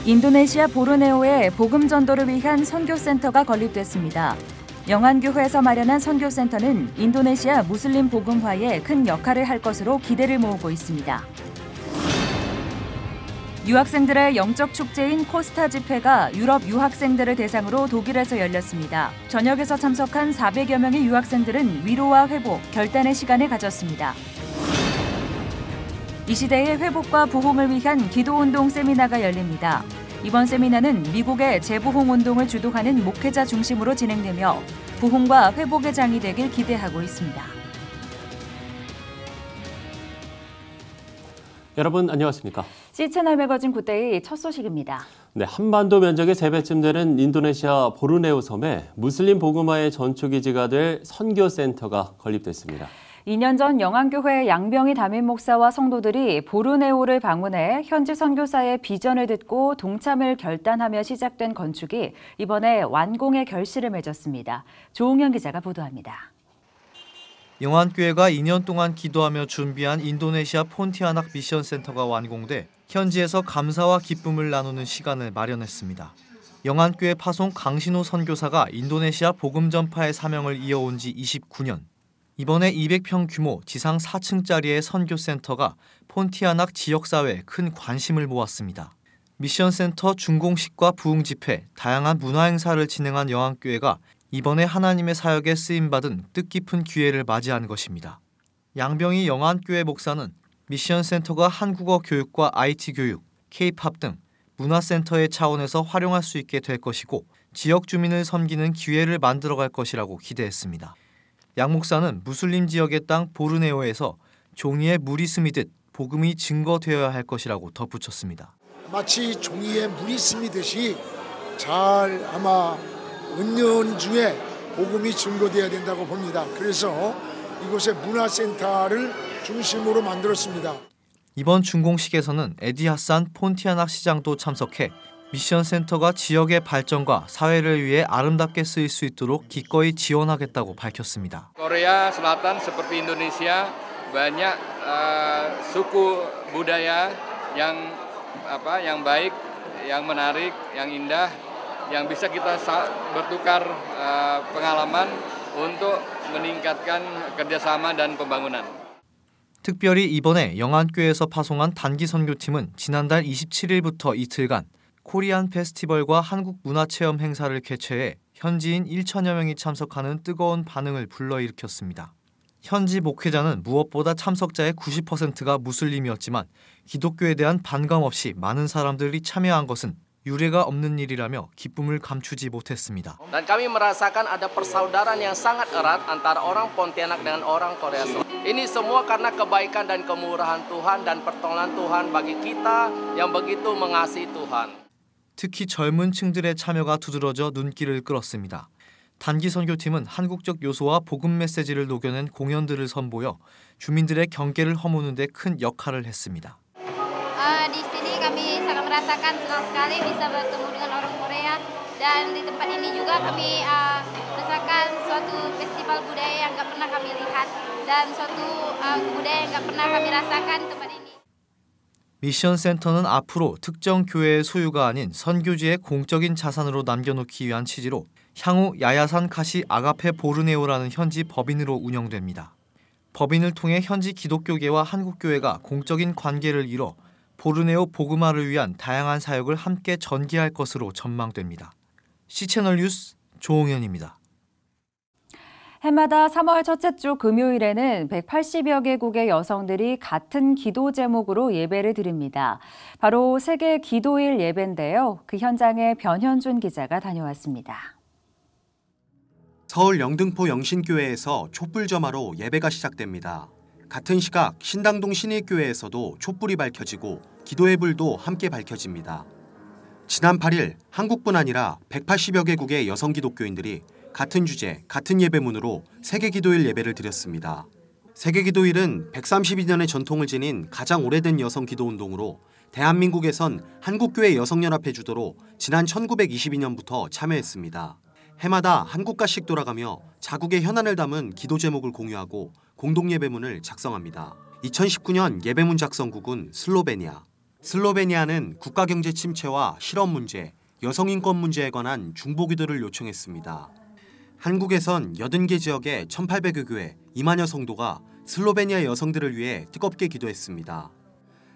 인도네시아 보르네오에 복음 전도를 위한 선교센터가 건립됐습니다. 영안교회에서 마련한 선교센터는 인도네시아 무슬림 복음화에 큰 역할을 할 것으로 기대를 모으고 있습니다. 유학생들의 영적 축제인 코스타 집회가 유럽 유학생들을 대상으로 독일에서 열렸습니다. 전역에서 참석한 400여 명의 유학생들은 위로와 회복, 결단의 시간을 가졌습니다. 이 시대의 회복과 부흥을 위한 기도운동 세미나가 열립니다. 이번 세미나는 미국의 재부흥 운동을 주도하는 목회자 중심으로 진행되며 부흥과 회복의 장이 되길 기대하고 있습니다. 여러분 안녕하십니까? C채널 매거진 굿데이 첫 소식입니다. 네, 한반도 면적의 3배쯤 되는 인도네시아 보르네오 섬에 무슬림 복음화의 전초기지가 될 선교센터가 건립됐습니다. 2년 전 영안교회 양병희 담임 목사와 성도들이 보르네오를 방문해 현지 선교사의 비전을 듣고 동참을 결단하며 시작된 건축이 이번에 완공의 결실을 맺었습니다. 조홍현 기자가 보도합니다. 영안교회가 2년 동안 기도하며 준비한 인도네시아 폰티아낙 미션센터가 완공돼 현지에서 감사와 기쁨을 나누는 시간을 마련했습니다. 영안교회 파송 강신호 선교사가 인도네시아 복음 전파의 사명을 이어온 지 29년. 이번에 200평 규모 지상 4층짜리의 선교센터가 폰티아낙 지역사회에 큰 관심을 모았습니다. 미션센터 준공식과 부흥집회, 다양한 문화행사를 진행한 영안교회가 이번에 하나님의 사역에 쓰임받은 뜻깊은 기회를 맞이한 것입니다. 양병희 영안교회 목사는 미션센터가 한국어 교육과 IT 교육, K-팝 등 문화센터의 차원에서 활용할 수 있게 될 것이고 지역 주민을 섬기는 기회를 만들어갈 것이라고 기대했습니다. 양 목사는 무슬림 지역의 땅 보르네오에서 종이에 물이 스미듯 복음이 증거되어야 할 것이라고 덧붙였습니다. 마치 종이에 물이 스미듯이 잘 아마 은연 중에 복음이 증거되어야 된다고 봅니다. 그래서 이곳에 문화센터를 중심으로 만들었습니다. 이번 준공식에서는 에디 하산 폰티아낙 시장도 참석해 미션센터가 지역의 발전과 사회를 위해 아름답게 쓰일 수 있도록 기꺼이 지원하겠다고 밝혔습니다. Korea Selatan seperti Indonesia banyak suku budaya yang baik, yang menarik, yang indah, yang bisa kita bertukar pengalaman untuk meningkatkan kerjasama dan pembangunan. 특별히 이번에 영안교회에서 파송한 단기 선교팀은 지난달 27일부터 이틀간 코리안 페스티벌과 한국 문화체험 행사를 개최해 현지인 1천여 명이 참석하는 뜨거운 반응을 불러일으켰습니다. 현지 목회자는 무엇보다 참석자의 90%가 무슬림이었지만 기독교에 대한 반감 없이 많은 사람들이 참여한 것은 유례가 없는 일이라며 기쁨을 감추지 못했습니다. Dan kami merasakan ada persaudaraan yang sangat erat antara orang Pontianak dengan orang Korea Selatan. Ini semua karena kebaikan dan kemurahan Tuhan dan pertolongan Tuhan bagi kita yang begitu mengasihi Tuhan. 특히 젊은 층들의 참여가 두드러져 눈길을 끌었습니다. 단기 선교팀은 한국적 요소와 복음 메시지를 녹여낸 공연들을 선보여 주민들의 경계를 허무는 데 큰 역할을 했습니다. Di sini kami sangat merasakan senang sekali bisa bertemu dengan orang Korea dan di tempat ini juga kami merasakan suatu festival budaya yang nggak pernah kami lihat dan suatu budaya yang nggak pernah kami rasakan di tempat ini. 미션센터는 앞으로 특정 교회의 소유가 아닌 선교지의 공적인 자산으로 남겨놓기 위한 취지로 향후 야야산 카시 아가페 보르네오라는 현지 법인으로 운영됩니다. 법인을 통해 현지 기독교계와 한국교회가 공적인 관계를 이뤄 보르네오 복음화를 위한 다양한 사역을 함께 전개할 것으로 전망됩니다. C채널 뉴스 조홍현입니다. 해마다 3월 첫째 주 금요일에는 180여 개국의 여성들이 같은 기도 제목으로 예배를 드립니다. 바로 세계 기도일 예배인데요. 그 현장에 변현준 기자가 다녀왔습니다. 서울 영등포 영신교회에서 촛불점화로 예배가 시작됩니다. 같은 시각 신당동 신일교회에서도 촛불이 밝혀지고 기도의 불도 함께 밝혀집니다. 지난 8일 한국뿐 아니라 180여 개국의 여성 기독교인들이 같은 주제, 같은 예배문으로 세계기도일 예배를 드렸습니다. 세계기도일은 132년의 전통을 지닌 가장 오래된 여성 기도운동으로 대한민국에선 한국교회 여성연합회 주도로 지난 1922년부터 참여했습니다. 해마다 한 국가씩 돌아가며 자국의 현안을 담은 기도 제목을 공유하고 공동예배문을 작성합니다. 2019년 예배문 작성국은 슬로베니아, 슬로베니아는 국가경제 침체와 실업 문제, 여성인권 문제에 관한 중보기도를 요청했습니다. 한국에선 80개 지역의 1,800여 교회 2만여 성도가 슬로베니아 여성들을 위해 뜨겁게 기도했습니다.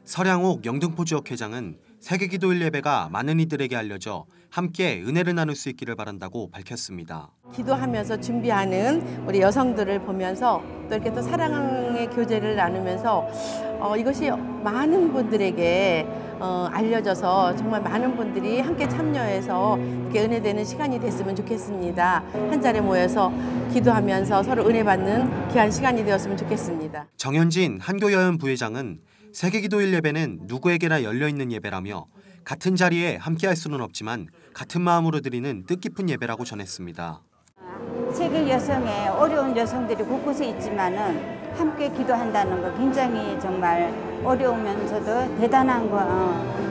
서량옥 영등포 지역 회장은 세계기도일 예배가 많은 이들에게 알려져 함께 은혜를 나눌 수 있기를 바란다고 밝혔습니다. 기도하면서 준비하는 우리 여성들을 보면서 또 이렇게 또 사랑의 교제를 나누면서 이것이 많은 분들에게 알려져서 정말 많은 분들이 함께 참여해서 이렇게 은혜되는 시간이 됐으면 좋겠습니다. 한 자리에 모여서 기도하면서 서로 은혜 받는 귀한 시간이 되었으면 좋겠습니다. 정현진 한교여연 부회장은 세계기도일 예배는 누구에게나 열려있는 예배라며 같은 자리에 함께할 수는 없지만 같은 마음으로 드리는 뜻깊은 예배라고 전했습니다. 세계 여성의 어려운 여성들이 곳곳에 있지만은 함께 기도한다는 거 굉장히 정말 어려우면서도 대단한 거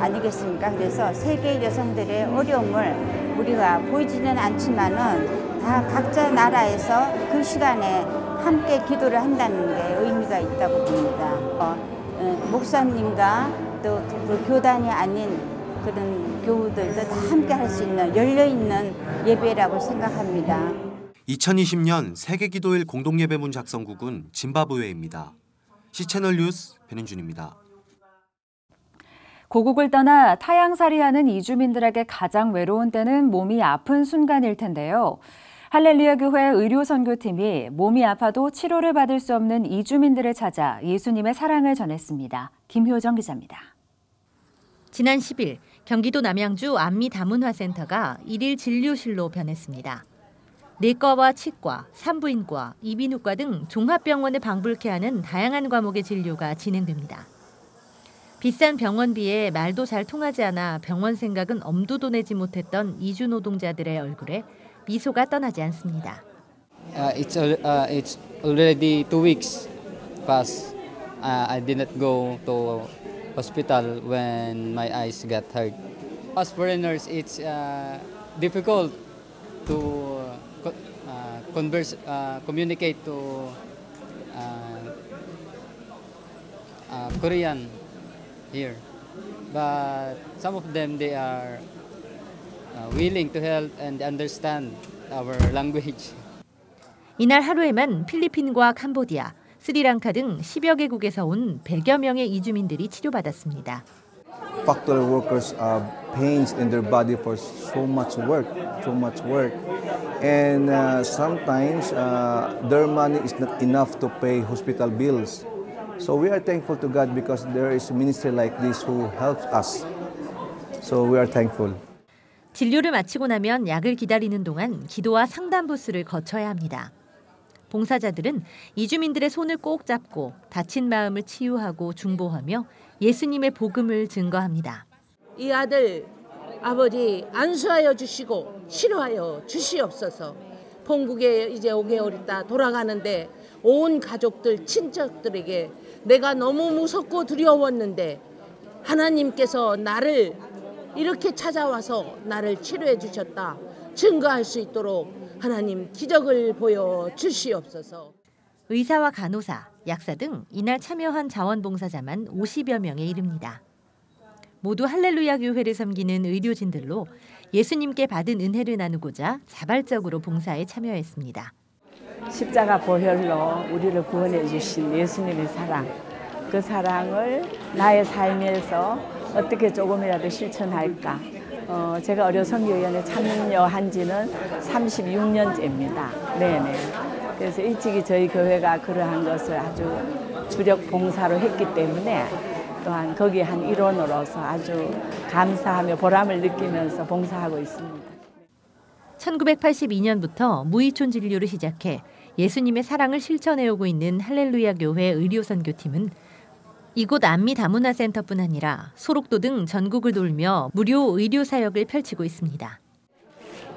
아니겠습니까? 그래서 세계 여성들의 어려움을 우리가 보이지는 않지만은 다 각자 나라에서 그 시간에 함께 기도를 한다는 게 의미가 있다고 봅니다. 목사님과 또 그 교단이 아닌 그런 교우들도 다 함께 할 수 있는 열려있는 예배라고 생각합니다. 2020년 세계기도일 공동예배문 작성국은 짐바브웨입니다. C채널 뉴스 변인준입니다. 고국을 떠나 타향살이하는 이주민들에게 가장 외로운 때는 몸이 아픈 순간일 텐데요. 할렐루야 교회 의료선교팀이 몸이 아파도 치료를 받을 수 없는 이주민들을 찾아 예수님의 사랑을 전했습니다. 김효정 기자입니다. 지난 10일 경기도 남양주 안미다문화센터가 1일 진료실로 변했습니다. 내과와 치과, 산부인과, 이비인후과 등 종합병원을 방불케 하는 다양한 과목의 진료가 진행됩니다. 비싼 병원비에 말도 잘 통하지 않아 병원 생각은 엄두도 내지 못했던 이주 노동자들의 얼굴에 미소가 떠나지 않습니다. It's already 2 weeks past. I did not go to hospital when my eyes got hurt. As foreigners, it's difficult to communicate to Korean here, but some of them they are willing to help and understand our language. 이날 하루에만 필리핀과 캄보디아, 스리랑카 등 10여 개국에서 온 100여 명의 이주민들이 치료받았습니다. Factory workers are pains in their body for so much work, and sometimes their money is not enough to pay hospital bills. So we are thankful to God because there is a ministry like this who helps us. So we are thankful. 진료를 마치고 나면 약을 기다리는 동안 기도와 상담 부스를 거쳐야 합니다. 봉사자들은 이주민들의 손을 꼭 잡고 다친 마음을 치유하고 중보하며 예수님의 복음을 증거합니다. 이 아들 아버지 안수하여 주시고 치료하여 주시옵소서. 본국에 이제 5개월 있다 돌아가는데 온 가족들 친척들에게 내가 너무 무섭고 두려웠는데 하나님께서 나를 이렇게 찾아와서 나를 치료해 주셨다. 증거할 수 있도록 하나님 기적을 보여 주시옵소서. 의사와 간호사, 약사 등 이날 참여한 자원봉사자만 50여 명에 이릅니다. 모두 할렐루야 교회를 섬기는 의료진들로 예수님께 받은 은혜를 나누고자 자발적으로 봉사에 참여했습니다. 십자가 보혈로 우리를 구원해 주신 예수님의 사랑, 그 사랑을 나의 삶에서 어떻게 조금이라도 실천할까. 제가 의료선교위원회 참여한 지는 36년째입니다. 네네. 그래서 일찍이 저희 교회가 그러한 것을 아주 주력 봉사로 했기 때문에 또한 거기에 한 일원으로서 아주 감사하며 보람을 느끼면서 봉사하고 있습니다. 1982년부터 무이촌 진료를 시작해 예수님의 사랑을 실천해오고 있는 할렐루야 교회 의료선교팀은 이곳 안미다문화센터뿐 아니라 소록도 등 전국을 돌며 무료 의료 사역을 펼치고 있습니다.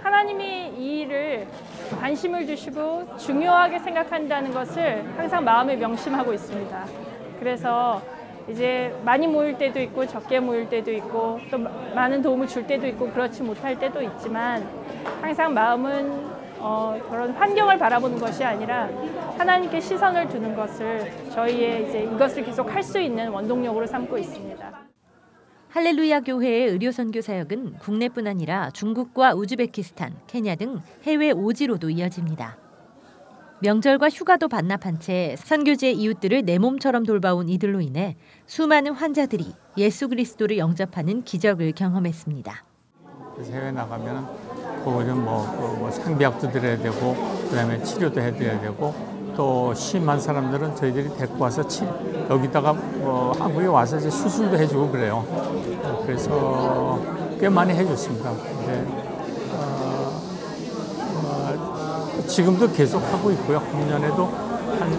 하나님이 이 일을 관심을 주시고 중요하게 생각한다는 것을 항상 마음에 명심하고 있습니다. 그래서 이제 많이 모일 때도 있고 적게 모일 때도 있고 또 많은 도움을 줄 때도 있고 그렇지 못할 때도 있지만 항상 마음은 그런 환경을 바라보는 것이 아니라 하나님께 시선을 두는 것을 저희의 이제 이것을 계속 할 수 있는 원동력으로 삼고 있습니다. 할렐루야 교회의 의료 선교 사역은 국내뿐 아니라 중국과 우즈베키스탄, 케냐 등 해외 오지로도 이어집니다. 명절과 휴가도 반납한 채 선교지의 이웃들을 내 몸처럼 돌봐온 이들로 인해 수많은 환자들이 예수 그리스도를 영접하는 기적을 경험했습니다. 해외 나가면 거기는 뭐 상비약도 드려야 되고 그다음에 치료도 해드려야 되고 또 심한 사람들은 저희들이 데리고 와서 여기다가 한국에 와서 이제 수술도 해주고 그래요. 그래서 꽤 많이 해줬습니다. 근데 지금도 계속 하고 있고요. 금년에도 한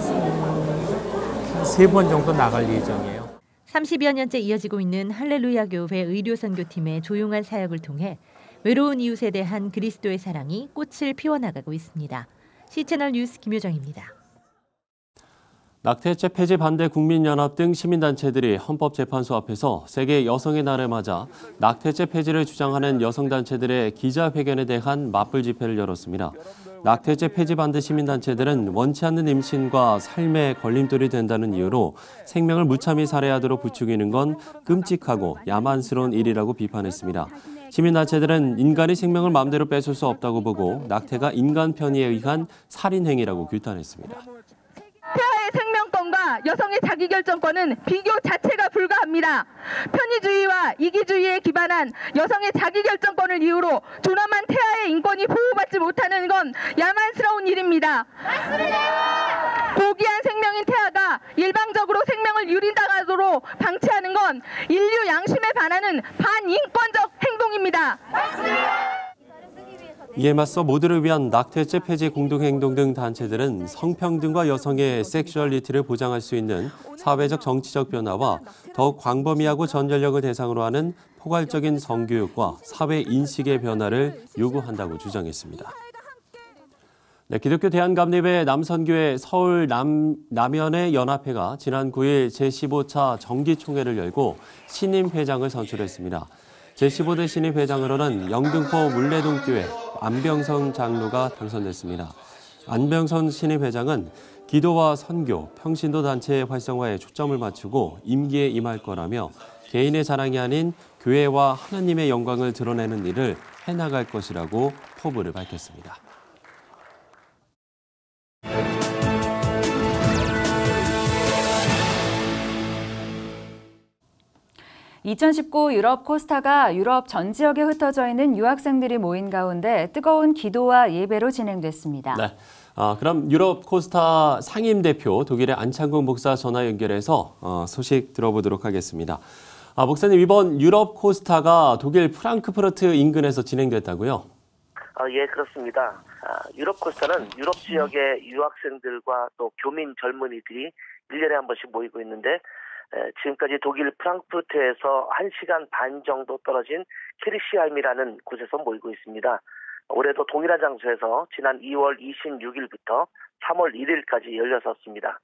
3번 정도 나갈 예정이에요. 30여 년째 이어지고 있는 할렐루야 교회 의료 선교팀의 조용한 사역을 통해 외로운 이웃에 대한 그리스도의 사랑이 꽃을 피워나가고 있습니다. C채널 뉴스 김효정입니다. 낙태죄 폐지 반대 국민연합 등 시민단체들이 헌법재판소 앞에서 세계 여성의 날을 맞아 낙태죄 폐지를 주장하는 여성단체들의 기자회견에 대한 맞불 집회를 열었습니다. 낙태죄 폐지 반대 시민단체들은 원치 않는 임신과 삶의 걸림돌이 된다는 이유로 생명을 무참히 살해하도록 부추기는 건 끔찍하고 야만스러운 일이라고 비판했습니다. 시민단체들은 인간이 생명을 마음대로 뺏을 수 없다고 보고 낙태가 인간 편의에 의한 살인행위라고 규탄했습니다. 태아의 생명권과 여성의 자기결정권은 비교 자체가 불가합니다. 편의주의와 이기주의에 기반한 여성의 자기결정권을 이유로 조남한 태아의 인권이 보호받지 못하는 건 야만스러운 일입니다. 고귀한 생명인 태아가 일방적으로 생명을 유린당하도록 방치하는 건 인류 양심에 반하는 반인권적 행동입니다. 이에 맞서 모두를 위한 낙태죄 폐지 공동행동 등 단체들은 성평등과 여성의 섹슈얼리티를 보장할 수 있는 사회적 정치적 변화와 더욱 광범위하고 전전력을 대상으로 하는 포괄적인 성교육과 사회 인식의 변화를 요구한다고 주장했습니다. 네, 기독교 대한감리회 남선교회 서울 남연의 연합회가 지난 9일 제15차 정기총회를 열고 신임 회장을 선출했습니다. 제15대 신임 회장으로는 영등포 물레동교회 안병선 장로가 당선됐습니다. 안병선 신임 회장은 기도와 선교, 평신도 단체의 활성화에 초점을 맞추고 임기에 임할 거라며 개인의 자랑이 아닌 교회와 하나님의 영광을 드러내는 일을 해나갈 것이라고 포부를 밝혔습니다. 2019 유럽 코스타가 유럽 전 지역에 흩어져 있는 유학생들이 모인 가운데 뜨거운 기도와 예배로 진행됐습니다. 네, 그럼 유럽 코스타 상임 대표 독일의 안창국 목사 전화 연결해서 소식 들어보도록 하겠습니다. 목사님, 이번 유럽 코스타가 독일 프랑크푸르트 인근에서 진행됐다고요? 예, 그렇습니다. 유럽 코스타는 유럽 지역의 유학생들과 또 교민 젊은이들이 1년에 한 번씩 모이고 있는데 지금까지 독일 프랑크푸르트에서 1시간 반 정도 떨어진 케르시하임이라는 곳에서 모이고 있습니다. 올해도 동일한 장소에서 지난 2월 26일부터 3월 1일까지 열렸었습니다.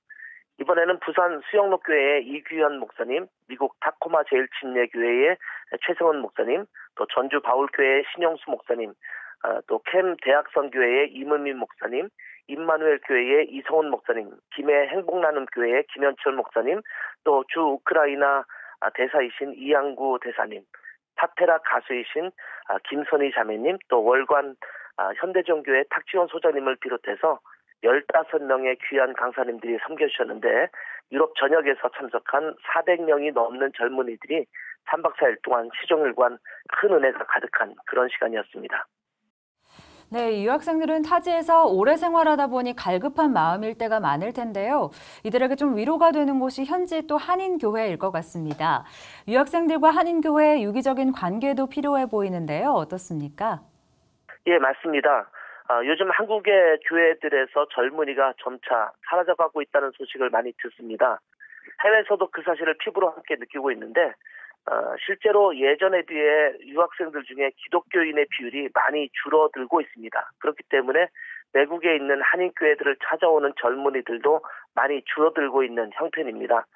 이번에는 부산 수영록교회의 이규현 목사님, 미국 타코마 제일침례교회의 최성은 목사님, 또 전주 바울교회의 신용수 목사님, 또 캠 대학선교회의 이문민 목사님, 임마누엘 교회의 이성훈 목사님, 김해 행복나눔교회의 김현철 목사님, 또 주 우크라이나 대사이신 이양구 대사님, 파테라 가수이신 김선희 자매님, 또 월관 현대정교회 탁지원 소장님을 비롯해서 15명의 귀한 강사님들이 섬겨주셨는데 유럽 전역에서 참석한 400명이 넘는 젊은이들이 3박 4일 동안 시종일관 큰 은혜가 가득한 그런 시간이었습니다. 네, 유학생들은 타지에서 오래 생활하다 보니 갈급한 마음일 때가 많을 텐데요. 이들에게 좀 위로가 되는 곳이 현지 또 한인교회일 것 같습니다. 유학생들과 한인교회의 유기적인 관계도 필요해 보이는데요. 어떻습니까? 예, 맞습니다. 요즘 한국의 교회들에서 젊은이가 점차 사라져가고 있다는 소식을 많이 듣습니다. 해외에서도 그 사실을 피부로 함께 느끼고 있는데 실제로 예전에 비해 유학생들 중에 기독교인의 비율이 많이 줄어들고 있습니다. 그렇기 때문에 외국에 있는 한인교회들을 찾아오는 젊은이들도 많이 줄어들고 있는 형편입니다.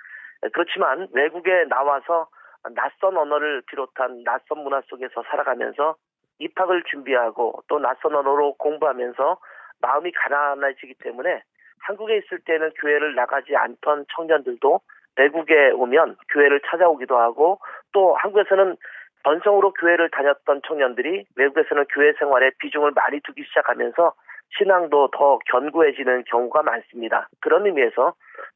그렇지만 외국에 나와서 낯선 언어를 비롯한 낯선 문화 속에서 살아가면서 입학을 준비하고 또 낯선 언어로 공부하면서 마음이 가난해지기 때문에 한국에 있을 때는 교회를 나가지 않던 청년들도 외국에 오면 교회를 찾아오기도 하고 또 한국에서는 전성으로 교회를 다녔던 청년들이 외국에서는 교회 생활에 비중을 많이 두기 시작하면서 신앙도 더 견고해지는 경우가 많습니다. 그런 의미에서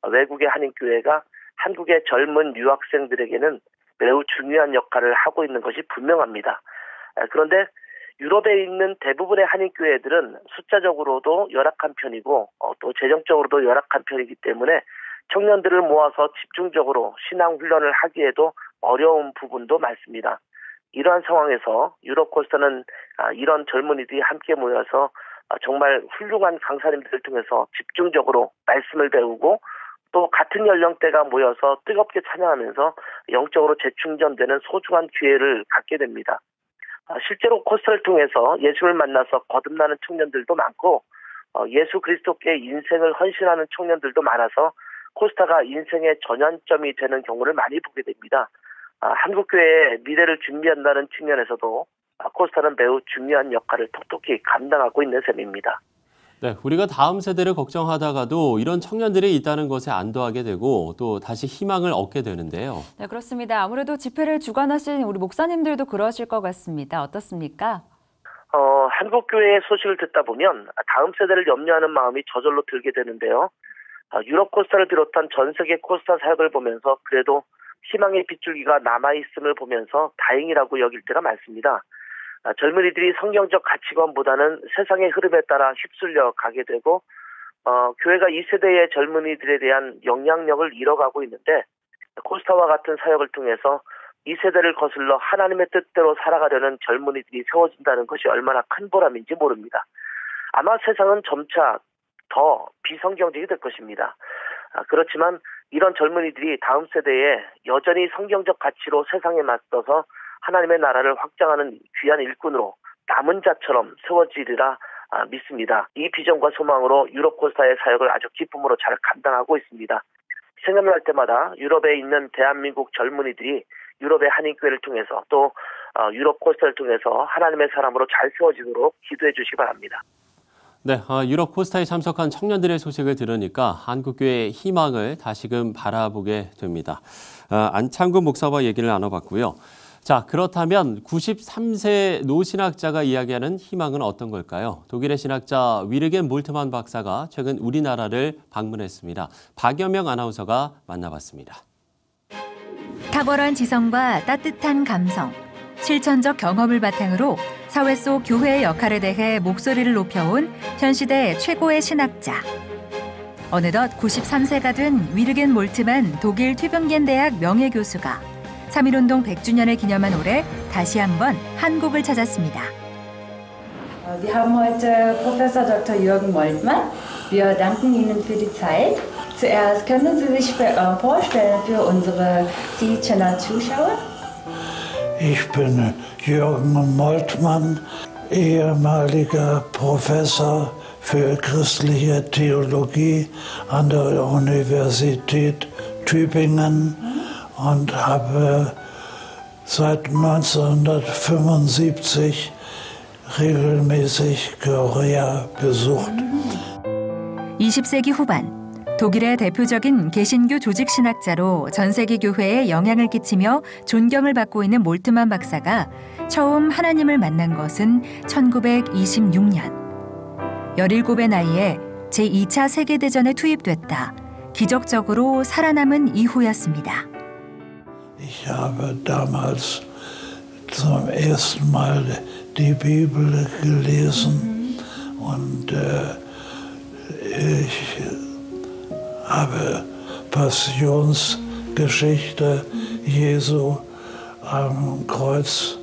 외국의 한인교회가 한국의 젊은 유학생들에게는 매우 중요한 역할을 하고 있는 것이 분명합니다. 그런데 유럽에 있는 대부분의 한인교회들은 숫자적으로도 열악한 편이고 또 재정적으로도 열악한 편이기 때문에 청년들을 모아서 집중적으로 신앙 훈련을 하기에도 어려운 부분도 많습니다. 이러한 상황에서 유럽코스터는 이런 젊은이들이 함께 모여서 정말 훌륭한 강사님들을 통해서 집중적으로 말씀을 배우고 또 같은 연령대가 모여서 뜨겁게 찬양하면서 영적으로 재충전되는 소중한 기회를 갖게 됩니다. 실제로 코스터를 통해서 예수를 만나서 거듭나는 청년들도 많고 예수 그리스도께 인생을 헌신하는 청년들도 많아서 코스타가 인생의 전환점이 되는 경우를 많이 보게 됩니다. 한국교회의 미래를 준비한다는 측면에서도 코스타는 매우 중요한 역할을 톡톡히 감당하고 있는 셈입니다. 네, 우리가 다음 세대를 걱정하다가도 이런 청년들이 있다는 것에 안도하게 되고 또 다시 희망을 얻게 되는데요. 네, 그렇습니다. 아무래도 집회를 주관하신 우리 목사님들도 그러실 것 같습니다. 어떻습니까? 한국교회의 소식을 듣다 보면 다음 세대를 염려하는 마음이 저절로 들게 되는데요. 유럽 코스타를 비롯한 전 세계 코스타 사역을 보면서 그래도 희망의 빗줄기가 남아있음을 보면서 다행이라고 여길 때가 많습니다. 젊은이들이 성경적 가치관보다는 세상의 흐름에 따라 휩쓸려 가게 되고 교회가 이 세대의 젊은이들에 대한 영향력을 잃어가고 있는데 코스타와 같은 사역을 통해서 이 세대를 거슬러 하나님의 뜻대로 살아가려는 젊은이들이 세워진다는 것이 얼마나 큰 보람인지 모릅니다. 아마 세상은 점차 더 비성경적이 될 것입니다. 그렇지만 이런 젊은이들이 다음 세대에 여전히 성경적 가치로 세상에 맞서서 하나님의 나라를 확장하는 귀한 일꾼으로 남은 자처럼 세워지리라 믿습니다. 이 비전과 소망으로 유럽 코스타의 사역을 아주 기쁨으로 잘 감당하고 있습니다. 생각날 때마다 유럽에 있는 대한민국 젊은이들이 유럽의 한인교회를 통해서 또 유럽 코스타를 통해서 하나님의 사람으로 잘 세워지도록 기도해 주시기 바랍니다. 네, 유럽 코스타에 참석한 청년들의 소식을 들으니까 한국교회의 희망을 다시금 바라보게 됩니다. 안창근 목사와 얘기를 나눠봤고요. 자, 그렇다면 93세 노신학자가 이야기하는 희망은 어떤 걸까요? 독일의 신학자 위르겐 몰트만 박사가 최근 우리나라를 방문했습니다. 박여명 아나운서가 만나봤습니다. 탁월한 지성과 따뜻한 감성, 실천적 경험을 바탕으로 사회 속 교회의 역할에 대해 목소리를 높여온 현 시대 최고의 신학자. 어느덧 93세가 된 위르겐 몰트만 독일 튜빙겐 대학 명예교수가 3.1운동 100주년을 기념한 올해 다시 한번 한국을 찾았습니다. Wir haben heute Professor Dr. Jürgen Moltmann. Wir danken Ihnen für die Zeit. Zuerst können Sie sich vorstellen für unsere CI-Channel Zuschauer? Ich bin Jürgen Moltmann, ehemaliger Professor für christliche Theologie an der Universität Tübingen und habe seit 1975 regelmäßig Korea besucht. 20세기 후반 독일의 대표적인 개신교 조직 신학자로 전 세계 교회에 영향을 끼치며 존경을 받고 있는 몰트만 박사가 처음 하나님을 만난 것은 1926년. 17의 나이에 제2차 세계대전에 투입됐다. 기적적으로 살아남은 이후였습니다. Ich habe damals zum ersten Mal die Bibel gelesen und ich habe Passionsgeschichte Jesu am Kreuz,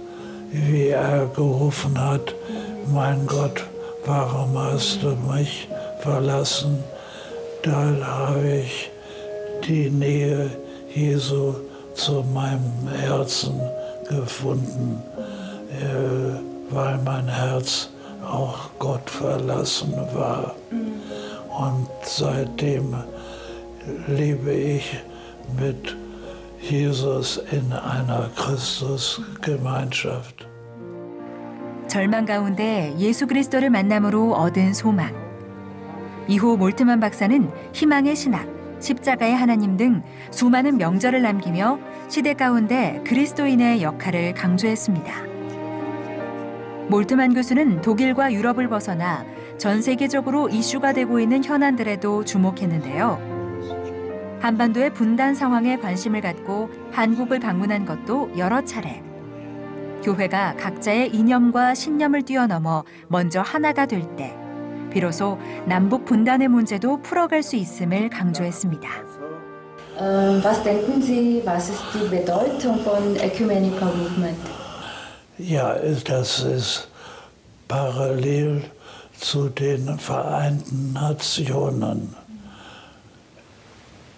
wie er gerufen hat, mein Gott, warum hast du mich verlassen? Da habe ich die Nähe Jesu zu meinem Herzen gefunden, weil mein Herz auch Gott verlassen war. Und seitdem lebe ich mit Jesus in einer Christusgemeinschaft. 절망 가운데 예수 그리스도를 만남으로 얻은 소망. 이후 몰트만 박사는 희망의 신학, 십자가의 하나님 등 수많은 명절을 남기며 시대 가운데 그리스도인의 역할을 강조했습니다. 몰트만 교수는 독일과 유럽을 벗어나 전 세계적으로 이슈가 되고 있는 현안들에도 주목했는데요. 한반도의 분단 상황에 관심을 갖고 한국을 방문한 것도 여러 차례. 교회가 각자의 이념과 신념을 뛰어넘어 먼저 하나가 될 때 비로소 남북 분단의 문제도 풀어갈 수 있음을 강조했습니다. Was denken Sie, was ist die Bedeutung von Ecumenical Movement? Ja, das ist parallel zu den Vereinten Nationen.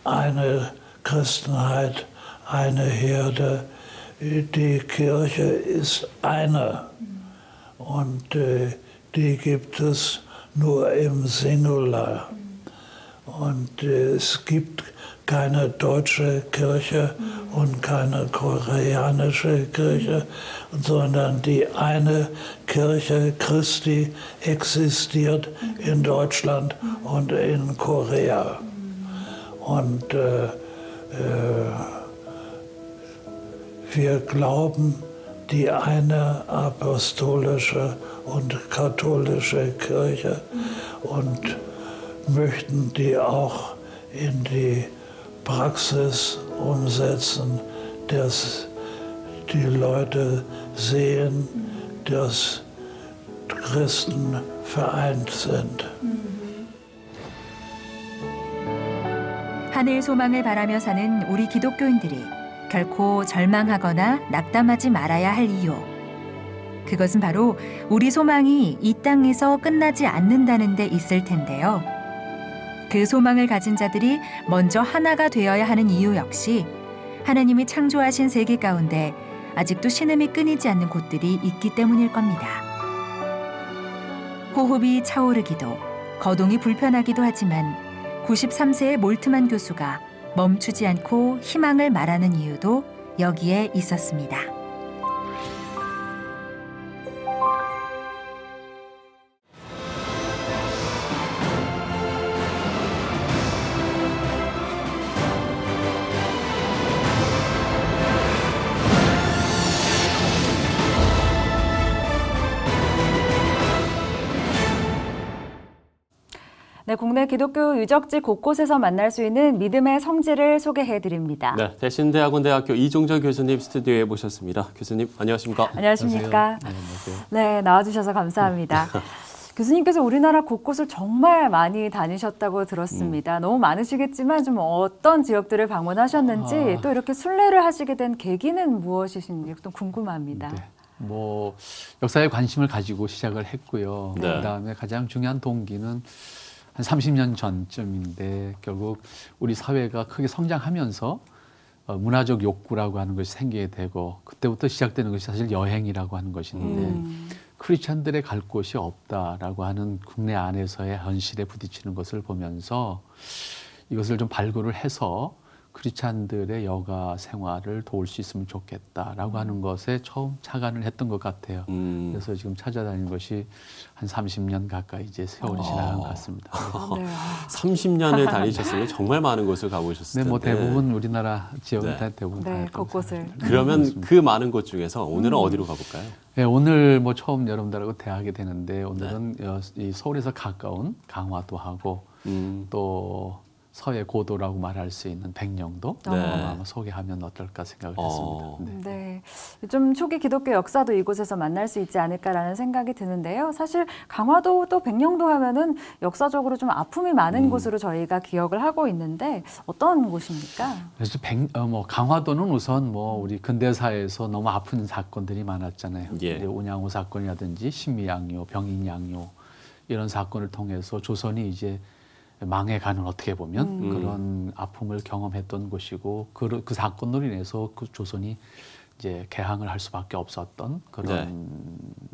Eine Christenheit, eine Herde. Die Kirche ist eine und die gibt es nur im Singular. Und es gibt keine deutsche Kirche und keine koreanische Kirche, sondern die eine Kirche Christi existiert in Deutschland und in Korea. Und wir glauben die eine apostolische und katholische Kirche und möchten die auch in die Praxis umsetzen, dass die Leute sehen, dass Christen vereint sind. 하늘 소망을 바라며 사는 우리 기독교인들이 결코 절망하거나 낙담하지 말아야 할 이유. 그것은 바로 우리 소망이 이 땅에서 끝나지 않는다는 데 있을 텐데요. 그 소망을 가진 자들이 먼저 하나가 되어야 하는 이유 역시 하나님이 창조하신 세계 가운데 아직도 신음이 끊이지 않는 곳들이 있기 때문일 겁니다. 호흡이 차오르기도 거동이 불편하기도 하지만 93세의 몰트만 교수가 멈추지 않고 희망을 말하는 이유도 여기에 있었습니다. 네, 국내 기독교 유적지 곳곳에서 만날 수 있는 믿음의 성지를 소개해드립니다. 네, 대신대학원대학교 이종철 교수님 스튜디오에 모셨습니다. 교수님 안녕하십니까? 안녕하십니까? 안녕하세요. 네, 나와주셔서 감사합니다. 교수님께서 우리나라 곳곳을 정말 많이 다니셨다고 들었습니다. 너무 많으시겠지만 좀 어떤 지역들을 방문하셨는지 또 이렇게 순례를 하시게 된 계기는 무엇이신지 또 궁금합니다. 네. 뭐 역사에 관심을 가지고 시작을 했고요. 네. 그다음에 가장 중요한 동기는 한 30년 전쯤인데 결국 우리 사회가 크게 성장하면서 문화적 욕구라고 하는 것이 생기게 되고 그때부터 시작되는 것이 사실 여행이라고 하는 것인데 크리스찬들의 갈 곳이 없다라고 하는 국내 안에서의 현실에 부딪히는 것을 보면서 이것을 좀 발굴을 해서 크리스찬들의 여가 생활을 도울 수 있으면 좋겠다라고 하는 것에 처음 착안을 했던 것 같아요. 그래서 지금 찾아다니는 것이 한 30년 가까이 이제 세월이 지나간 것 같습니다. 네. 30년을 다니셨으면 정말 많은 곳을 가보셨을 텐데. 네, 뭐 대부분 우리나라 지역은 네. 다 대부분 네, 곳곳을. 그러면 그 많은 곳 중에서 오늘은 어디로 가볼까요? 네, 오늘 뭐 처음 여러분들하고 대하게 되는데 오늘은 이 서울에서 가까운 강화도 하고 또 서해 고도라고 말할 수 있는 백령도 아마 소개하면 어떨까 생각을 했습니다. 네, 좀 초기 기독교 역사도 이곳에서 만날 수 있지 않을까라는 생각이 드는데요. 사실 강화도 또 백령도 하면은 역사적으로 좀 아픔이 많은 곳으로 저희가 기억을 하고 있는데 어떤 곳입니까? 그래서 강화도는 우선 뭐 우리 근대사에서 너무 아픈 사건들이 많았잖아요. 운양호 사건이라든지 신미양요, 병인양요 이런 사건을 통해서 조선이 이제 망해가는 어떻게 보면 그런 아픔을 경험했던 곳이고 그 사건으로 인해서 그 조선이 이제 개항을 할 수밖에 없었던 그런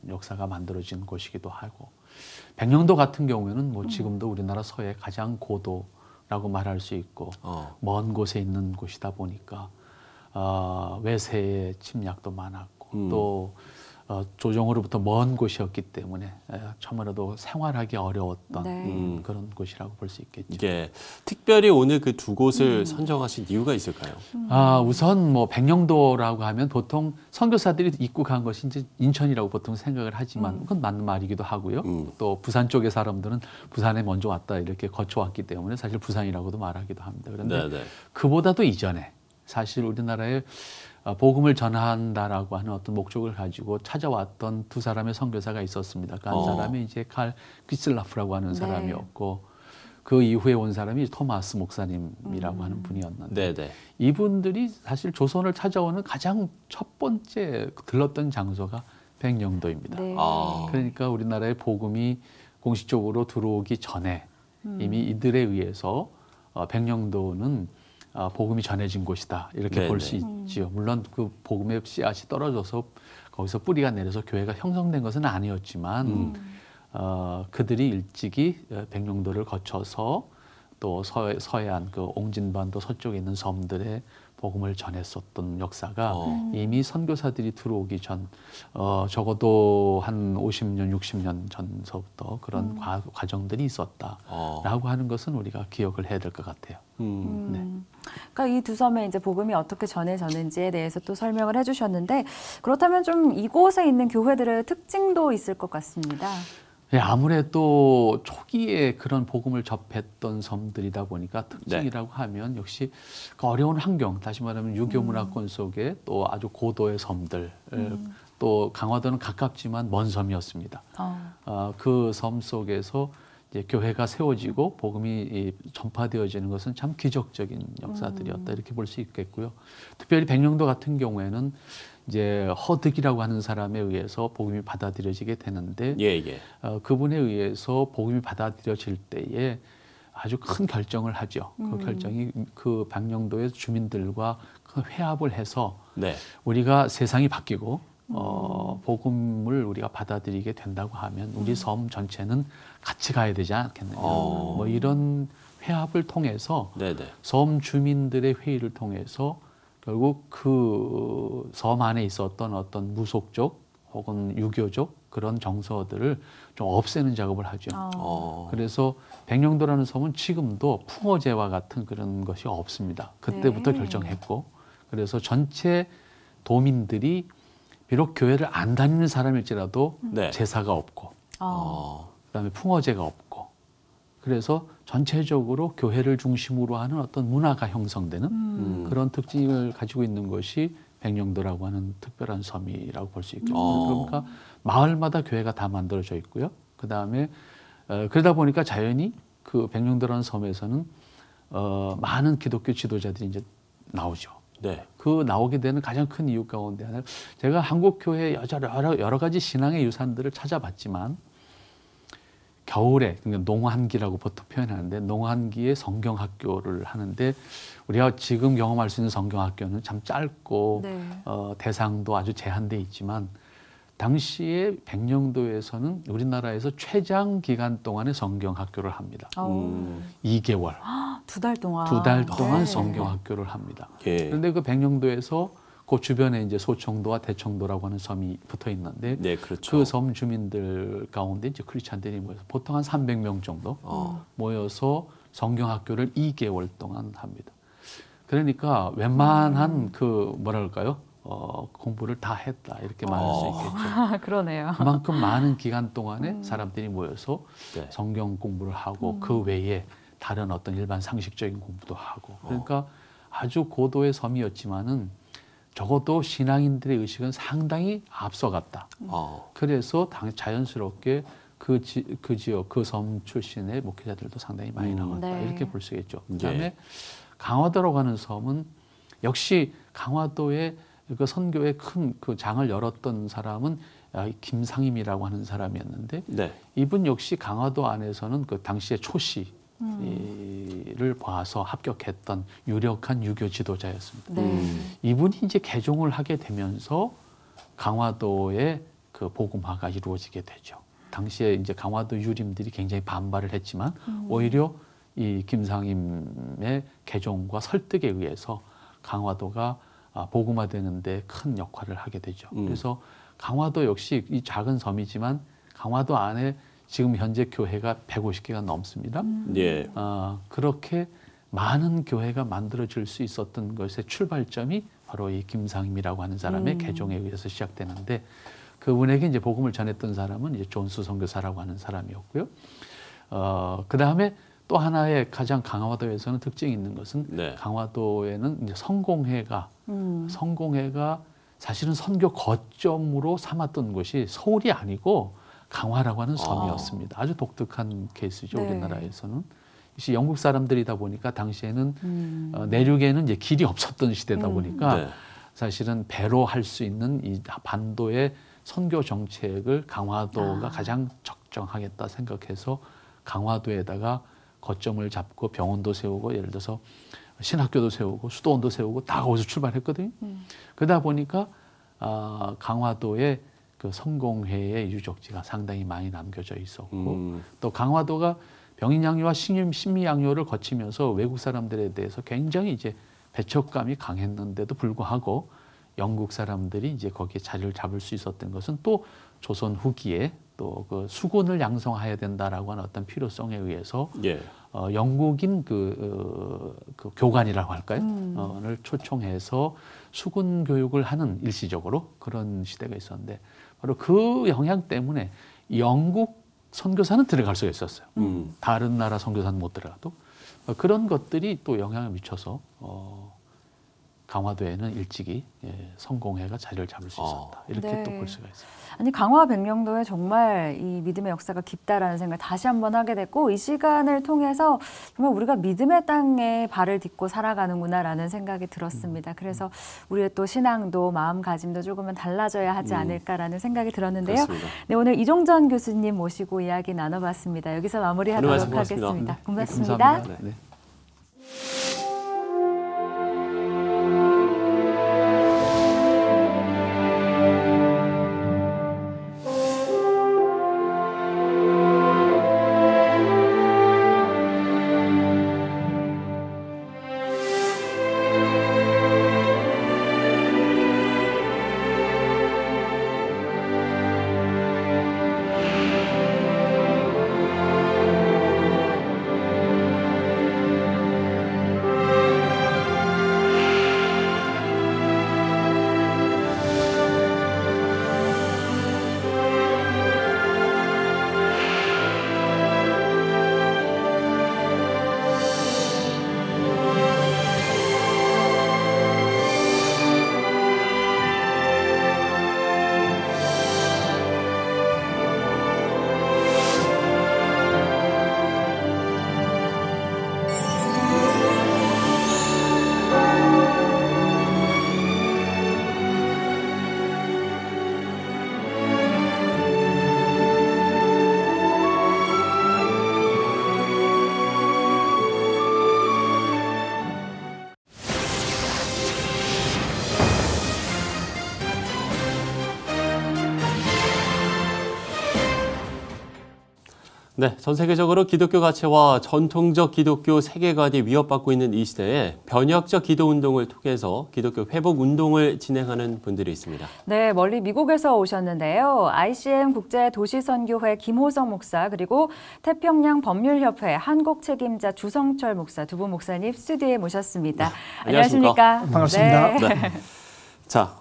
역사가 만들어진 곳이기도 하고 백령도 같은 경우에는 뭐 지금도 우리나라 서해 가장 고도라고 말할 수 있고 먼 곳에 있는 곳이다 보니까 외세의 침략도 많았고 또 조정으로부터 먼 곳이었기 때문에 참으로도 생활하기 어려웠던 네. 그런 곳이라고 볼 수 있겠죠. 예, 특별히 오늘 그 두 곳을 선정하신 이유가 있을까요? 우선 뭐 백령도라고 하면 보통 선교사들이 입국한 것이 이제 인천이라고 보통 생각을 하지만 그건 맞는 말이기도 하고요. 또 부산 쪽의 사람들은 부산에 먼저 왔다 이렇게 거쳐왔기 때문에 사실 부산이라고도 말하기도 합니다. 그런데 네네. 그보다도 이전에 사실 우리나라에 복음을 전한다라고 하는 어떤 목적을 가지고 찾아왔던 두 사람의 선교사가 있었습니다. 그 한 사람이 이제 칼 귀슬라프라고 하는 사람이었고 그 이후에 온 사람이 토마스 목사님이라고 하는 분이었는데 네네. 이분들이 사실 조선을 찾아오는 가장 첫 번째 들렀던 장소가 백령도입니다. 네. 그러니까 우리나라의 복음이 공식적으로 들어오기 전에 이미 이들에 의해서 백령도는 복음이 전해진 곳이다 이렇게 볼 수 있지요. 물론 그 복음의 씨앗이 떨어져서 거기서 뿌리가 내려서 교회가 형성된 것은 아니었지만 그들이 일찍이 백령도를 거쳐서 또 서해안 그 옹진반도 서쪽에 있는 섬들에 복음을 전했었던 역사가 이미 선교사들이 들어오기 전 적어도 한 50년, 60년 전서부터 그런 과정들이 있었다라고 하는 것은 우리가 기억을 해야 될 것 같아요. 네. 그러니까 이 두 섬에 이제 복음이 어떻게 전해졌는지에 대해서 또 설명을 해주셨는데 그렇다면 좀 이곳에 있는 교회들의 특징도 있을 것 같습니다. 네, 아무래도 초기에 그런 복음을 접했던 섬들이다 보니까 특징이라고 하면 역시 그 어려운 환경, 다시 말하면 유교 문화권 속에 또 아주 고도의 섬들, 또 강화도는 가깝지만 먼 섬이었습니다. 그 섬 속에서 이제 교회가 세워지고 복음이 전파되어지는 것은 참 기적적인 역사들이었다 이렇게 볼 수 있겠고요. 특별히 백령도 같은 경우에는 이제 허득이라고 하는 사람에 의해서 복음이 받아들여지게 되는데 그분에 의해서 복음이 받아들여질 때에 아주 큰 결정을 하죠. 그 결정이 그 백령도의 주민들과 그 회합을 해서 우리가 세상이 바뀌고 복음을 우리가 받아들이게 된다고 하면 우리 섬 전체는 같이 가야 되지 않겠느냐. 뭐 이런 회합을 통해서 섬 주민들의 회의를 통해서 결국 그 섬 안에 있었던 어떤 무속적 혹은 유교적 그런 정서들을 좀 없애는 작업을 하죠. 그래서 백령도라는 섬은 지금도 풍어제와 같은 그런 것이 없습니다. 그때부터 결정했고 그래서 전체 도민들이 비록 교회를 안 다니는 사람일지라도 제사가 없고 그다음에 풍어제가 없고 그래서 전체적으로 교회를 중심으로 하는 어떤 문화가 형성되는 그런 특징을 가지고 있는 것이 백령도라고 하는 특별한 섬이라고 볼 수 있겠죠. 그러니까 마을마다 교회가 다 만들어져 있고요. 그다음에 그러다 보니까 자연히 그 백령도라는 섬에서는 많은 기독교 지도자들이 이제 나오죠. 그 나오게 되는 가장 큰 이유 가운데 하나 제가 한국 교회 여러 가지 신앙의 유산들을 찾아봤지만 겨울에 그러니까 농한기라고 보통 표현하는데 농한기에 성경학교를 하는데 우리가 지금 경험할 수 있는 성경학교는 참 짧고 대상도 아주 제한돼 있지만 당시에 백령도에서는 우리나라에서 최장 기간 동안의 성경학교를 합니다. 2개월. 2달 동안. 2달 동안 성경학교를 합니다. 그런데 그 백령도에서 그 주변에 이제 소청도와 대청도라고 하는 섬이 붙어 있는데 그 섬 주민들 가운데 이제 크리스찬들이 모여서 보통 한 300명 정도 모여서 성경학교를 2개월 동안 합니다. 그러니까 웬만한 그 뭐랄까요? 공부를 다 했다 이렇게 말할 수 있겠죠. 그러네요. 그만큼 많은 기간 동안에 사람들이 모여서 성경 공부를 하고 그 외에 다른 어떤 일반 상식적인 공부도 하고 그러니까 아주 고도의 섬이었지만은 적어도 신앙인들의 의식은 상당히 앞서갔다. 그래서 자연스럽게 그 지역, 그 섬 출신의 목회자들도 상당히 많이 나왔다. 이렇게 볼 수 있겠죠. 그다음에 강화도라고 하는 섬은 역시 강화도의 그 선교의 큰 그 장을 열었던 사람은 김상임이라고 하는 사람이었는데 이분 역시 강화도 안에서는 그 당시의 초시 를 봐서 합격했던 유력한 유교 지도자였습니다. 이분이 이제 개종을 하게 되면서 강화도의 그 복음화가 이루어지게 되죠. 당시에 이제 강화도 유림들이 굉장히 반발을 했지만 오히려 이 김상임의 개종과 설득에 의해서 강화도가 복음화되는데 큰 역할을 하게 되죠. 그래서 강화도 역시 이 작은 섬이지만 강화도 안에 지금 현재 교회가 150개가 넘습니다. 예. 그렇게 많은 교회가 만들어질 수 있었던 것의 출발점이 바로 이 김상임이라고 하는 사람의 개종에 의해서 시작되는데 그분에게 이제 복음을 전했던 사람은 이제 존수 선교사라고 하는 사람이었고요. 그 다음에 또 하나의 가장 강화도에서는 특징이 있는 것은 네. 강화도에는 이제 성공회가 사실은 선교 거점으로 삼았던 곳이 서울이 아니고 강화라고 하는 섬이었습니다. 아주 독특한 케이스죠. 네. 우리나라에서는. 영국 사람들이다 보니까 당시에는 내륙에는 이제 길이 없었던 시대다 보니까 네. 사실은 배로 할 수 있는 이 반도의 선교 정책을 강화도가 가장 적정하겠다 생각해서 강화도에다가 거점을 잡고 병원도 세우고 예를 들어서 신학교도 세우고 수도원도 세우고 다 거기서 출발했거든요. 그러다 보니까 강화도에 그 성공회의 유적지가 상당히 많이 남겨져 있었고 또 강화도가 병인양요와 신미양요를 거치면서 외국 사람들에 대해서 굉장히 이제 배척감이 강했는데도 불구하고 영국 사람들이 이제 거기에 자리를 잡을 수 있었던 것은 또 조선 후기에 또 그 수군을 양성해야 된다라고 하는 어떤 필요성에 의해서 예. 영국인 그 교관이라고 할까요? 를 초청해서 수군 교육을 하는 일시적으로 그런 시대가 있었는데 바로 그 영향 때문에 영국 선교사는 들어갈 수가 있었어요. 다른 나라 선교사는 못 들어가도 그런 것들이 또 영향을 미쳐서 강화도에는 일찍이 성공회가 자리를 잡을 수 있었다. 이렇게 네. 또 볼 수가 있습니다. 아니 강화 백령도에 정말 이 믿음의 역사가 깊다라는 생각을 다시 한번 하게 됐고 이 시간을 통해서 정말 우리가 믿음의 땅에 발을 딛고 살아가는구나라는 생각이 들었습니다. 그래서 우리의 또 신앙도 마음가짐도 조금은 달라져야 하지 않을까라는 생각이 들었는데요. 그렇습니다. 네, 오늘 이종전 교수님 모시고 이야기 나눠봤습니다. 여기서 마무리하도록 하겠습니다. 고맙습니다. 네, 감사합니다. 네. 네, 전 세계적으로 기독교 가치와 전통적 기독교 세계관이 위협받고 있는 이 시대에 변혁적 기도 운동을 통해서 기독교 회복 운동을 진행하는 분들이 있습니다. 네, 멀리 미국에서 오셨는데요. ICM 국제도시선교회 김호성 목사 그리고 태평양 법률협회 한국 책임자 주성철 목사 두 분 목사님 스튜디오에 모셨습니다. 네, 안녕하십니까? 반갑습니다. 네. 자,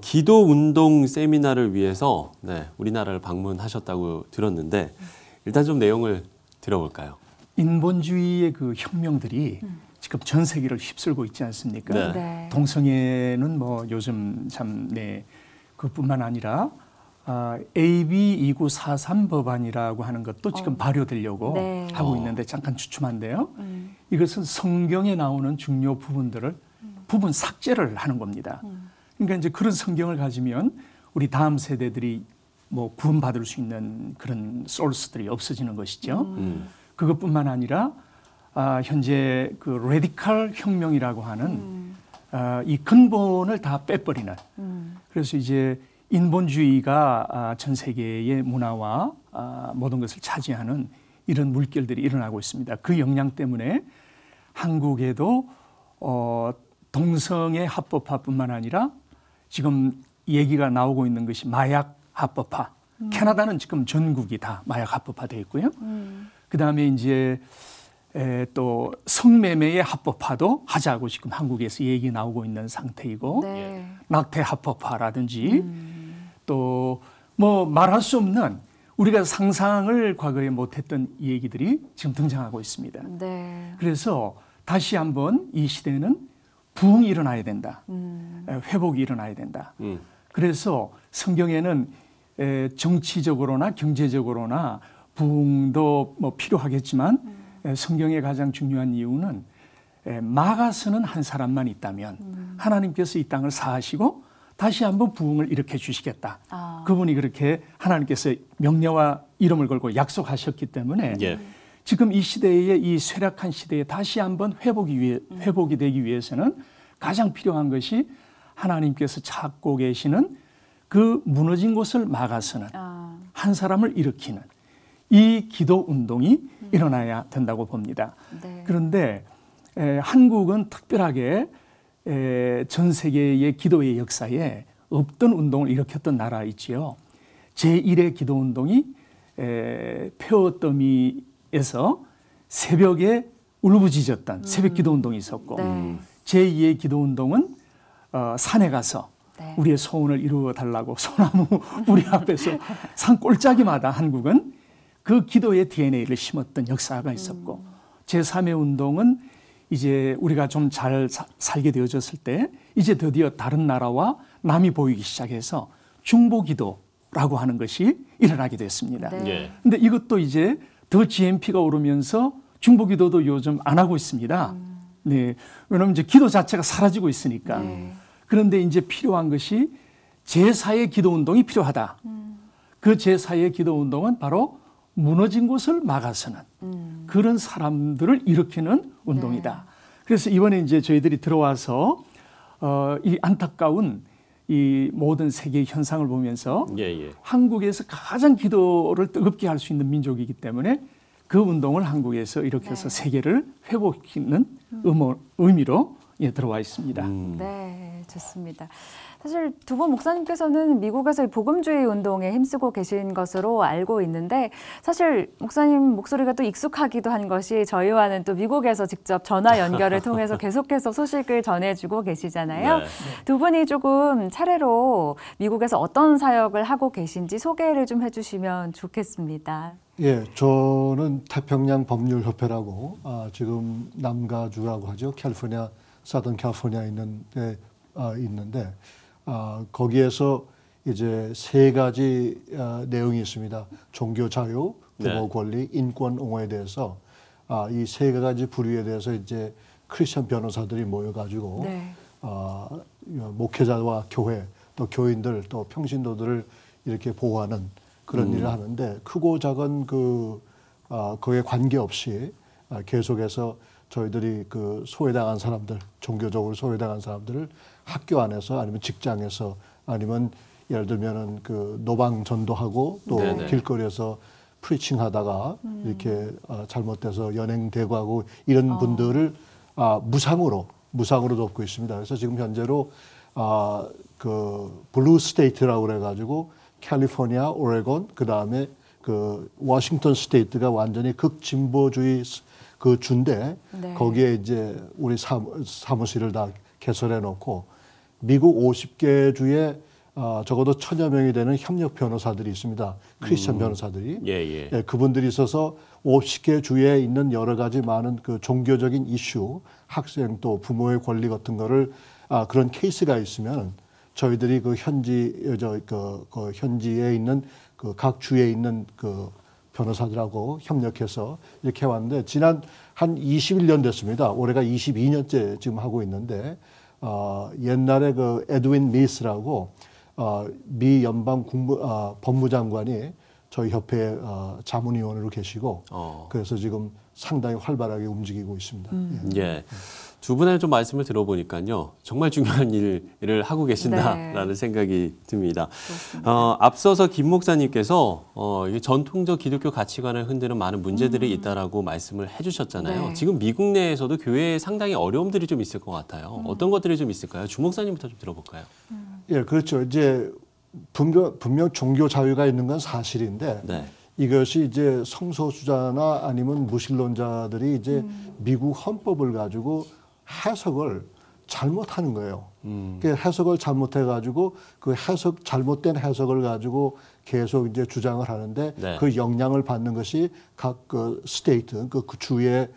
기도 운동 세미나를 위해서 우리나라를 방문하셨다고 들었는데 일단 좀 내용을 들어볼까요? 인본주의의 그 혁명들이 지금 전 세계를 휩쓸고 있지 않습니까? 네. 동성애는 뭐 요즘 참 그뿐만 아니라 AB 2943 법안이라고 하는 것도 지금 발효되려고 하고 있는데 잠깐 주춤한데요. 이것은 성경에 나오는 중요 부분들을 부분 삭제를 하는 겁니다. 그러니까 이제 그런 성경을 가지면 우리 다음 세대들이 뭐 구원받을 수 있는 그런 소스들이 없어지는 것이죠. 그것뿐만 아니라 현재 그 레디컬 혁명이라고 하는 이 근본을 다 빼버리는. 그래서 이제 인본주의가 전 세계의 문화와 모든 것을 차지하는 이런 물결들이 일어나고 있습니다. 그 영향 때문에 한국에도 동성애 합법화뿐만 아니라 지금 얘기가 나오고 있는 것이 마약 합법화. 캐나다는 지금 전국이 다 마약 합법화돼 있고요. 그다음에 이제 또 성매매의 합법화도 하자고 지금 한국에서 얘기 나오고 있는 상태이고 네. 낙태 합법화라든지 또 뭐 말할 수 없는 우리가 상상을 과거에 못했던 얘기들이 지금 등장하고 있습니다. 네. 그래서 다시 한번 이 시대는 부흥이 일어나야 된다. 회복이 일어나야 된다. 그래서 성경에는 정치적으로나 경제적으로나 부흥도 뭐 필요하겠지만 성경의 가장 중요한 이유는 막아서는 한 사람만 있다면 하나님께서 이 땅을 사하시고 다시 한번 부흥을 일으켜 주시겠다. 그분이 그렇게 하나님께서 명령과 이름을 걸고 약속하셨기 때문에 지금 이 시대에 이 쇠락한 시대에 다시 한번 회복이 되기 위해서는 가장 필요한 것이 하나님께서 찾고 계시는 그 무너진 곳을 막아서는 한 사람을 일으키는 이 기도 운동이 일어나야 된다고 봅니다. 네. 그런데 한국은 특별하게 전 세계의 기도의 역사에 없던 운동을 일으켰던 나라이지요. 제1의 기도 운동이 폐허더미에서 새벽에 울부짖었던 새벽 기도 운동이 있었고 제2의 기도 운동은 산에 가서 우리의 소원을 이루어 달라고 소나무 우리 앞에서 산 꼴짜기마다 한국은 그 기도의 DNA를 심었던 역사가 있었고 제3의 운동은 이제 우리가 좀 잘 살게 되어졌을 때 이제 드디어 다른 나라와 남이 보이기 시작해서 중보기도라고 하는 것이 일어나게 됐습니다. 그런데 이것도 이제 더 GNP가 오르면서 중보기도도 요즘 안 하고 있습니다. 네, 왜냐하면 이제 기도 자체가 사라지고 있으니까. 그런데 이제 필요한 것이 제4의 기도 운동이 필요하다. 그 제4의 기도 운동은 바로 무너진 곳을 막아서는 그런 사람들을 일으키는 운동이다. 그래서 이번에 이제 저희들이 들어와서 이 안타까운 이 모든 세계의 현상을 보면서 한국에서 가장 기도를 뜨겁게 할 수 있는 민족이기 때문에 그 운동을 한국에서 일으켜서 세계를 회복시키는 의미로 들어와 있습니다. 네, 좋습니다. 사실 두 분 목사님께서는 미국에서 복음주의 운동에 힘쓰고 계신 것으로 알고 있는데 사실 목사님 목소리가 또 익숙하기도 한 것이 저희와는 또 미국에서 직접 전화 연결을 통해서 계속해서 소식을 전해주고 계시잖아요. 네. 두 분이 조금 차례로 미국에서 어떤 사역을 하고 계신지 소개를 좀 해주시면 좋겠습니다. 예, 저는 태평양 법률협회라고 지금 남가주라고 하죠. 캘리포니아, 사던 캘리포니아에 있는데 거기에서 이제 세 가지 내용이 있습니다. 종교 자유, 부모 권리, 인권 옹호에 대해서 이 세 가지 부류에 대해서 이제 크리스천 변호사들이 모여가지고 목회자와 교회, 또 교인들, 또 평신도들을 이렇게 보호하는 그런 일을 하는데 크고 작은 그에 관계없이 계속해서 저희들이 그 소외당한 사람들, 종교적으로 소외당한 사람들을 학교 안에서 아니면 직장에서 아니면 예를 들면은 그 노방 전도하고 또 길거리에서 프리칭하다가 이렇게 잘못돼서 연행되고 하고 이런 분들을 무상으로 돕고 있습니다. 그래서 지금 현재로 그 블루 스테이트라고 그래가지고 캘리포니아, 오레곤, 그 다음에 그 워싱턴 스테이트가 완전히 극진보주의 그 주인데 거기에 이제 우리 사무실을 다 개설해 놓고 미국 50개 주에 적어도 1000여 명이 되는 협력 변호사들이 있습니다. 크리스천 변호사들이. 그분들이 있어서 50개 주에 있는 여러 가지 많은 그 종교적인 이슈, 학생 또 부모의 권리 같은 거를 그런 케이스가 있으면 저희들이 그 현지에 있는 그 각 주에 있는 그 변호사들하고 협력해서 이렇게 해왔는데 지난 한 21년 됐습니다. 올해가 22년째 지금 하고 있는데 옛날에 그 에드윈 미스라고 미 연방 법무장관이 저희 협회 자문위원으로 계시고 그래서 지금 상당히 활발하게 움직이고 있습니다. 예. 두 분의 좀 말씀을 들어보니까요. 정말 중요한 일을 하고 계신다라는 네. 생각이 듭니다. 앞서서 김 목사님께서 이게 전통적 기독교 가치관을 흔드는 많은 문제들이 있다라고 말씀을 해주셨잖아요. 네. 지금 미국 내에서도 교회에 상당히 어려움들이 좀 있을 것 같아요. 어떤 것들이 좀 있을까요? 주 목사님부터 좀 들어볼까요? 예, 그렇죠. 이제 분명 종교 자유가 있는 건 사실인데 네. 이것이 이제 성소수자나 아니면 무신론자들이 이제 미국 헌법을 가지고 해석을 잘못하는 거예요. 그 해석을 잘못해가지고 그 잘못된 해석을 가지고 계속 이제 주장을 하는데 네. 그 영향을 받는 것이 각 그 스테이트, 그 주의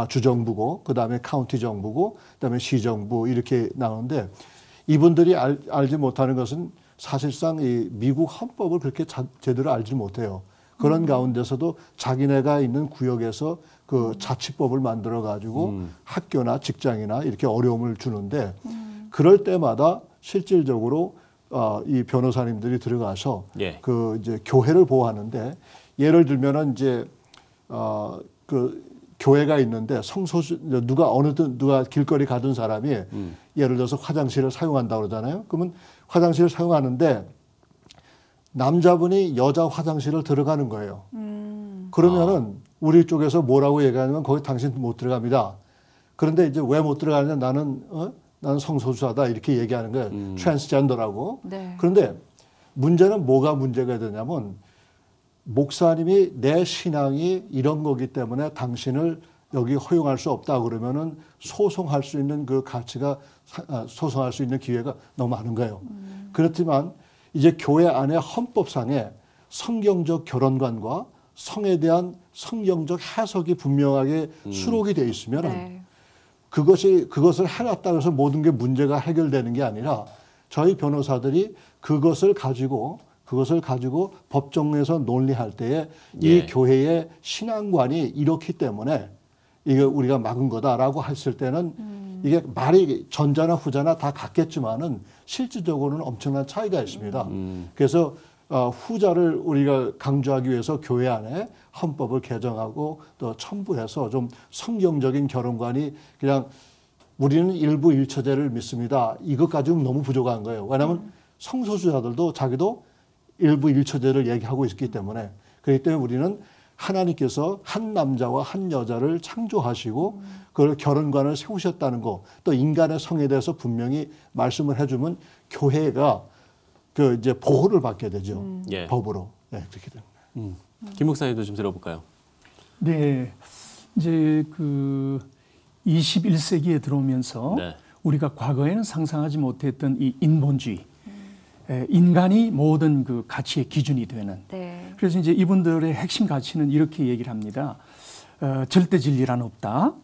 주정부고, 그 다음에 카운티 정부고, 그 다음에 시정부 이렇게 나오는데 이분들이 알지 못하는 것은 사실상 이 미국 헌법을 그렇게 제대로 알지 못해요. 그런 가운데서도 자기네가 있는 구역에서 그 자치법을 만들어 가지고 학교나 직장이나 이렇게 어려움을 주는데 그럴 때마다 실질적으로 이 변호사님들이 들어가서 예. 그 이제 교회를 보호하는데 예를 들면은 이제 그 교회가 있는데 누가 길거리 가던 사람이 예를 들어서 화장실을 사용한다고 그러잖아요. 그러면 화장실을 사용하는데 남자분이 여자 화장실을 들어가는 거예요. 그러면은 우리 쪽에서 뭐라고 얘기하냐면 거기 당신 못 들어갑니다. 그런데 이제 왜 못 들어가느냐 나는 성소수자다 이렇게 얘기하는 거예요. 트랜스젠더라고. 네. 그런데 문제는 뭐가 문제가 되냐면 목사님이 내 신앙이 이런 거기 때문에 당신을 여기 허용할 수 없다 그러면은 소송할 수 있는 그 가치가 소송할 수 있는 기회가 너무 많은 거예요. 그렇지만 이제 교회 안에 헌법상에 성경적 결혼관과 성에 대한 성경적 해석이 분명하게 수록이 돼 있으면 네. 그것을 해놨다고 해서 모든 게 문제가 해결되는 게 아니라 저희 변호사들이 그것을 가지고 법정에서 논리할 때에 이 교회의 신앙관이 이렇기 때문에 이게 우리가 막은 거다라고 했을 때는 이게 말이 전자나 후자나 다 같겠지만은 실질적으로는 엄청난 차이가 있습니다. 그래서 후자를 우리가 강조하기 위해서 교회 안에 헌법을 개정하고 또 첨부해서 좀 성경적인 결혼관이 그냥 우리는 일부 일처제를 믿습니다. 이것 가지고는 너무 부족한 거예요. 왜냐하면 성소수자들도 자기도 일부 일처제를 얘기하고 있기 때문에 그렇기 때문에 우리는 하나님께서 한 남자와 한 여자를 창조하시고 그걸 결혼관을 세우셨다는 거 또 인간의 성에 대해서 분명히 말씀을 해주면 교회가 그 이제 보호를 받게 되죠. 예. 법으로. 네, 그렇게 됩니다. 김 목사님도 좀 들어볼까요? 네, 이제 그 21세기에 들어오면서 네. 우리가 과거에는 상상하지 못했던 이 인본주의, 인간이 모든 그 가치의 기준이 되는. 네. 그래서 이제 이분들의 핵심 가치는 이렇게 얘기를 합니다. 절대 진리란 없다.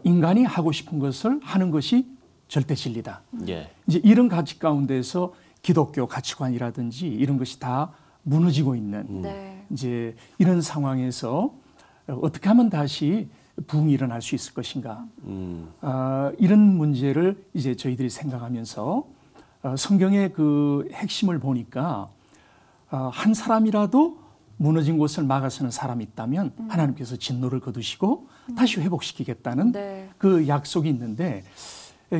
인간이 하고 싶은 것을 하는 것이 절대 진리다. 예. 이제 이런 가치 가운데서 기독교 가치관이라든지 이런 것이 다 무너지고 있는 네. 이제 이런 상황에서 어떻게 하면 다시 부흥이 일어날 수 있을 것인가 이런 문제를 이제 저희들이 생각하면서 성경의 그 핵심을 보니까 한 사람이라도 무너진 곳을 막아서는 사람이 있다면 하나님께서 진노를 거두시고 다시 회복시키겠다는 네. 그 약속이 있는데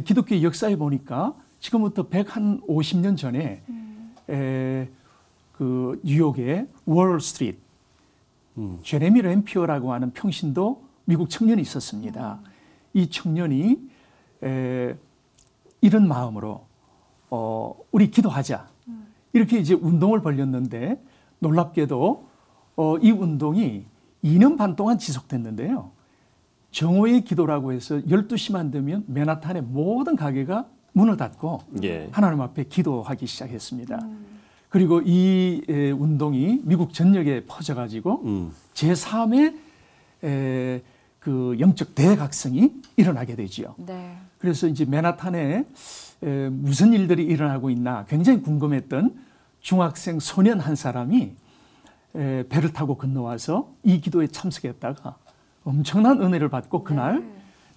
기독교 역사에 보니까 지금부터 150년 전에 그 뉴욕의 월 스트리트 제레미 램피어라고 하는 평신도 미국 청년이 있었습니다. 이 청년이 이런 마음으로 우리 기도하자 이렇게 이제 운동을 벌였는데 놀랍게도 이 운동이 2년 반 동안 지속됐는데요. 정오의 기도라고 해서 12시만 되면 맨하탄의 모든 가게가 문을 닫고 예. 하나님 앞에 기도하기 시작했습니다. 그리고 이 운동이 미국 전역에 퍼져가지고 제3의 그 영적 대각성이 일어나게 되지요. 네. 그래서 이제 맨하탄에 무슨 일들이 일어나고 있나 굉장히 궁금했던 중학생 소년 한 사람이 배를 타고 건너와서 이 기도에 참석했다가 엄청난 은혜를 받고 그날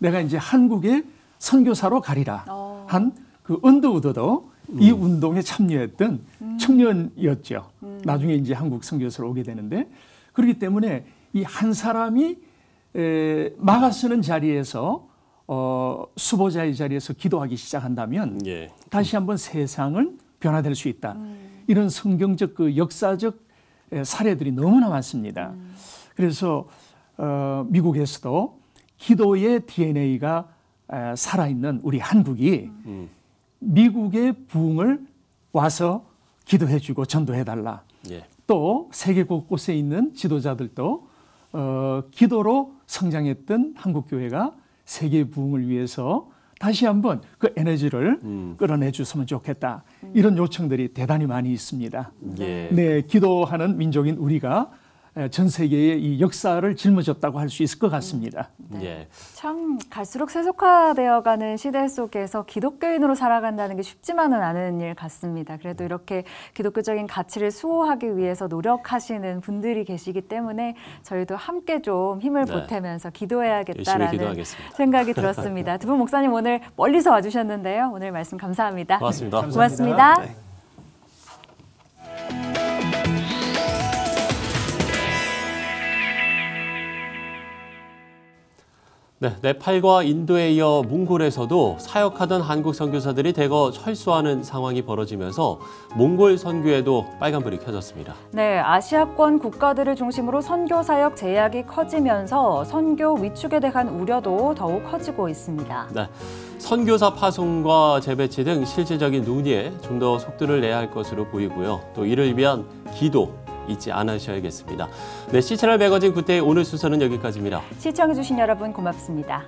내가 이제 한국에 선교사로 가리라 한 그 언더우드도 이 운동에 참여했던 청년이었죠. 나중에 이제 한국 선교사로 오게 되는데 그렇기 때문에 이 한 사람이 마가 쓰는 자리에서 수보자의 자리에서 기도하기 시작한다면 다시 한번 세상은 변화될 수 있다. 이런 성경적 그 역사적 사례들이 너무나 많습니다. 그래서 미국에서도 기도의 DNA가 살아있는 우리 한국이 미국의 부흥을 와서 기도해주고 전도해달라. 또 세계 곳곳에 있는 지도자들도 기도로 성장했던 한국교회가 세계 부흥을 위해서 다시 한번 그 에너지를 끌어내 줬으면 좋겠다. 이런 요청들이 대단히 많이 있습니다. 네, 기도하는 민족인 우리가 전 세계의 이 역사를 짊어졌다고 할 수 있을 것 같습니다. 참 갈수록 세속화되어가는 시대 속에서 기독교인으로 살아간다는 게 쉽지만은 않은 일 같습니다. 그래도 이렇게 기독교적인 가치를 수호하기 위해서 노력하시는 분들이 계시기 때문에 저희도 함께 좀 힘을 보태면서 기도해야겠다라는 생각이 들었습니다. 두 분 목사님 오늘 멀리서 와주셨는데요. 오늘 말씀 감사합니다. 고맙습니다. 고맙습니다. 네, 네팔과 인도에 이어 몽골에서도 사역하던 한국 선교사들이 대거 철수하는 상황이 벌어지면서 몽골 선교에도 빨간불이 켜졌습니다. 네, 아시아권 국가들을 중심으로 선교 사역 제약이 커지면서 선교 위축에 대한 우려도 더욱 커지고 있습니다. 네, 선교사 파송과 재배치 등 실질적인 논의에 좀 더 속도를 내야 할 것으로 보이고요. 또 이를 위한 기도 잊지 않으셔야겠습니다. 네, 시채널 매거진 굿데이 오늘 순서는 여기까지입니다. 시청해주신 여러분 고맙습니다.